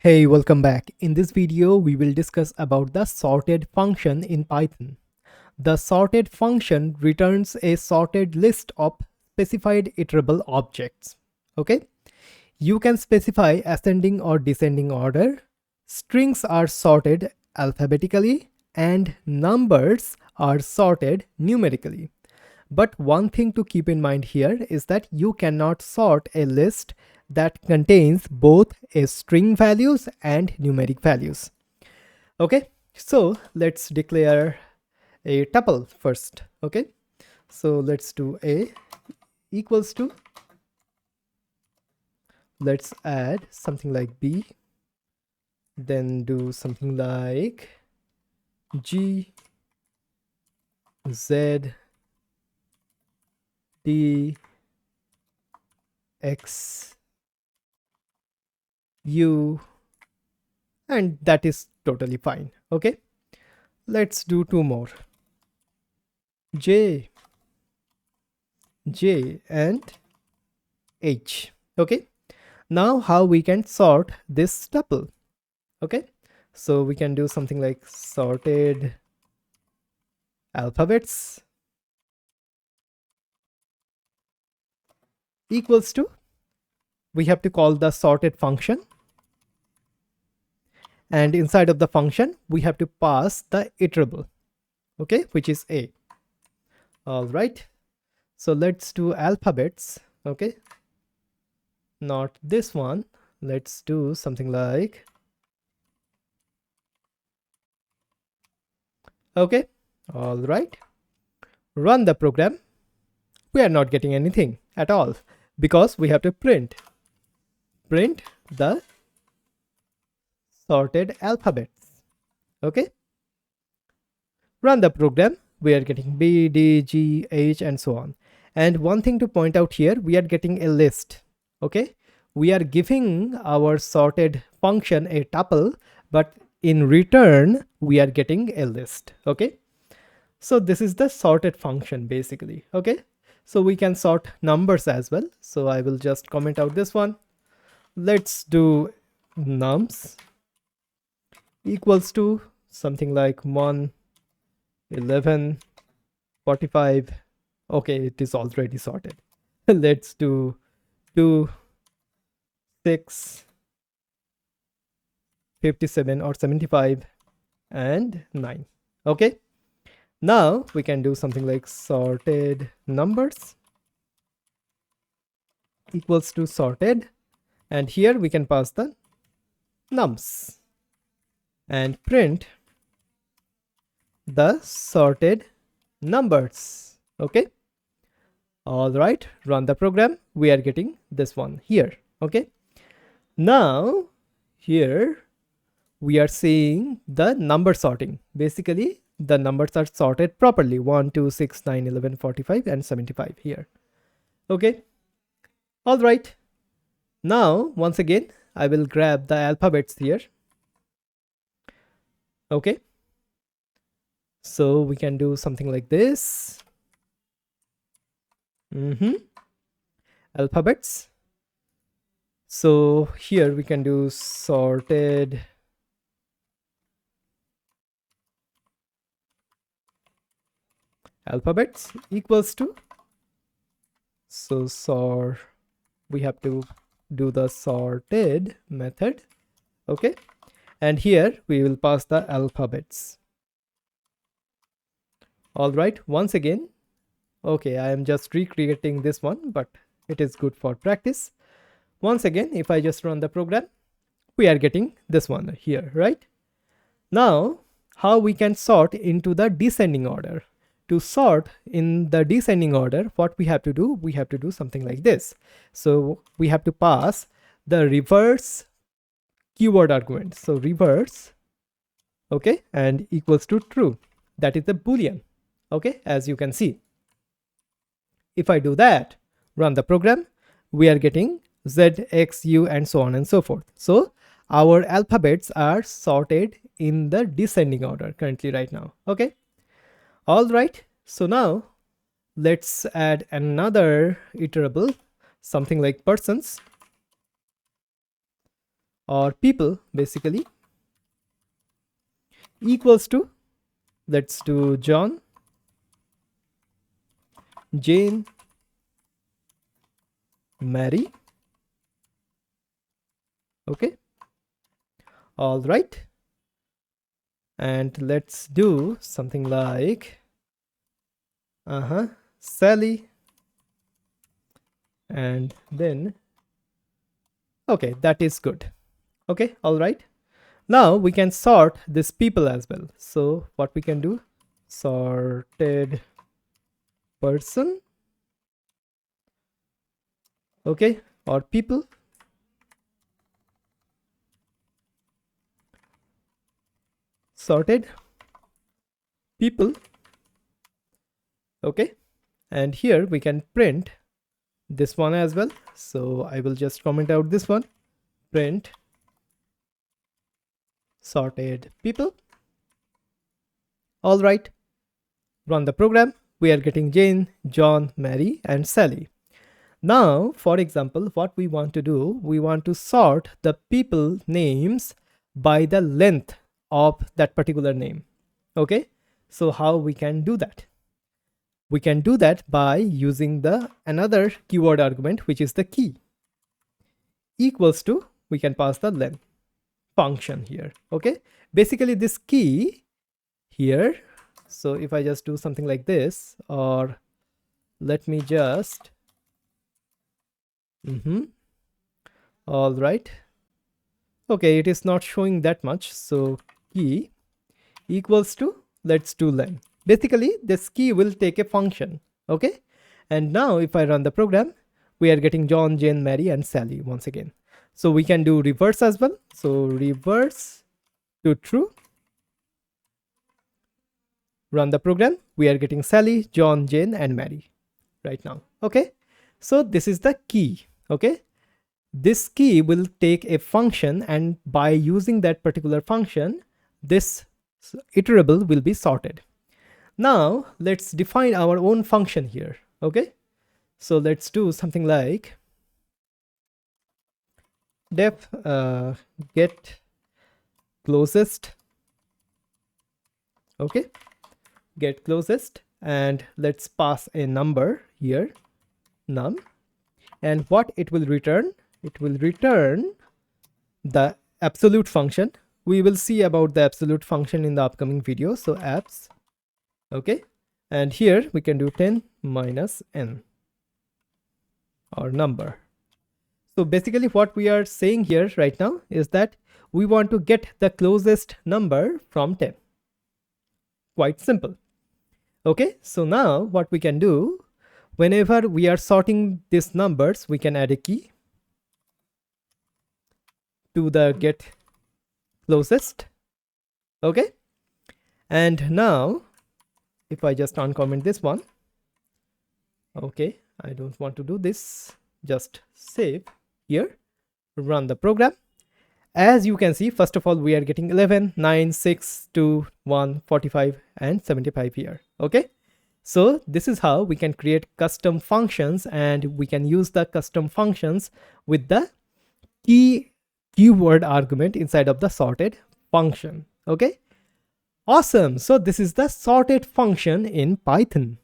Hey, welcome back. In this video, we will discuss about the sorted function in Python. The sorted function returns a sorted list of specified iterable objects. Okay, you can specify ascending or descending order. Strings are sorted alphabetically and numbers are sorted numerically. But one thing to keep in mind here is that you cannot sort a list that contains both a string values and numeric values. Okay, so let's declare a tuple first. Okay, so let's do a equals to, let's add something like b, then do something like g, z, d, x, u, and that is totally fine. Okay, let's do two more, j, and h. Okay, now how we can sort this tuple? Okay, so we can do something like sorted alphabets equals to, we have to call the sorted function, and inside of the function we have to pass the iterable, okay, which is a. All right, so let's do alphabets. Okay, not this one, let's do something like, okay, all right, run the program. We are not getting anything at all because we have to print the sorted alphabets. Okay, run the program. We are getting b, d, g, h, and so on. And one thing to point out here, we are getting a list. Okay, we are giving our sorted function a tuple, but in return we are getting a list. Okay, so this is the sorted function basically. Okay, so we can sort numbers as well. So I will just comment out this one. Let's do nums equals to something like 1, 11, 45. Okay, it is already sorted. Let's do 2, 6, 57 or 75, and 9. Okay, now we can do something like sorted numbers equals to sorted, and here we can pass the nums and print the sorted numbers. Okay, all right, run the program. We are getting this one here. Okay, now here we are seeing the number sorting. Basically the numbers are sorted properly: 1, 2, 6, 9, 11, 45, and 75 here. Okay, all right, now once again I will grab the alphabets here. Okay, so we can do something like this. Alphabets. So here we can do sorted alphabets equals to, so we have to do the sorted method. Okay, and here we will pass the alphabets. All right, once again, okay, I am just recreating this one, but it is good for practice. Once again, if I just run the program, we are getting this one here, right? Now how we can sort into the descending order? To sort in the descending order, what we have to do, we have to do something like this. So we have to pass the reverse keyword argument. So reverse, okay, and equals to true. That is the boolean. Okay, as you can see, if I do that, run the program, we are getting z, x, u, and so on and so forth. So our alphabets are sorted in the descending order currently right now. Okay, all right, so now let's add another iterable, something like persons. or people basically, equals to, let's do John, Jane, Mary. Okay, all right. And let's do something like Sally, and then okay, that is good. Okay, all right. Now we can sort this people as well. So what we can do, sorted person, okay, or people, sorted people, okay. And here we can print this one as well. So I will just comment out this one, print sorted people. All right, run the program. We are getting Jane, John, Mary, and Sally. Now, for example, what we want to do, we want to sort the people names by the length of that particular name. Okay, so how we can do that? We can do that by using the another keyword argument, which is the key, equals to, we can pass the length function here. Okay, basically this key here. So if I just do something like this, or let me just all right, okay, it is not showing that much. So key equals to, let's do len. Basically this key will take a function. Okay, and now if I run the program, we are getting John, Jane, Mary, and Sally once again. So we can do reverse as well. So reverse to true, run the program, we are getting Sally, John, Jane, and Mary right now. Okay, so this is the key. Okay, this key will take a function, and by using that particular function, this iterable will be sorted. Now let's define our own function here. Okay, so let's do something like def get closest. Okay, get closest, and let's pass a number here, num, and what it will return, it will return the absolute function. We will see about the absolute function in the upcoming video. So abs, okay, and here we can do 10 minus n, or number. So basically what we are saying here right now is that we want to get the closest number from 10. Quite simple. Okay, so now what we can do, whenever we are sorting these numbers, we can add a key to the get closest. Okay, and now if I just uncomment this one, okay, I don't want to do this, just save here, run the program. As you can see, first of all, we are getting 11, 9, 6, 2, 1, 45, and 75 here. Okay, so this is how we can create custom functions, and we can use the custom functions with the keyword argument inside of the sorted function. Okay, awesome. So this is the sorted function in Python.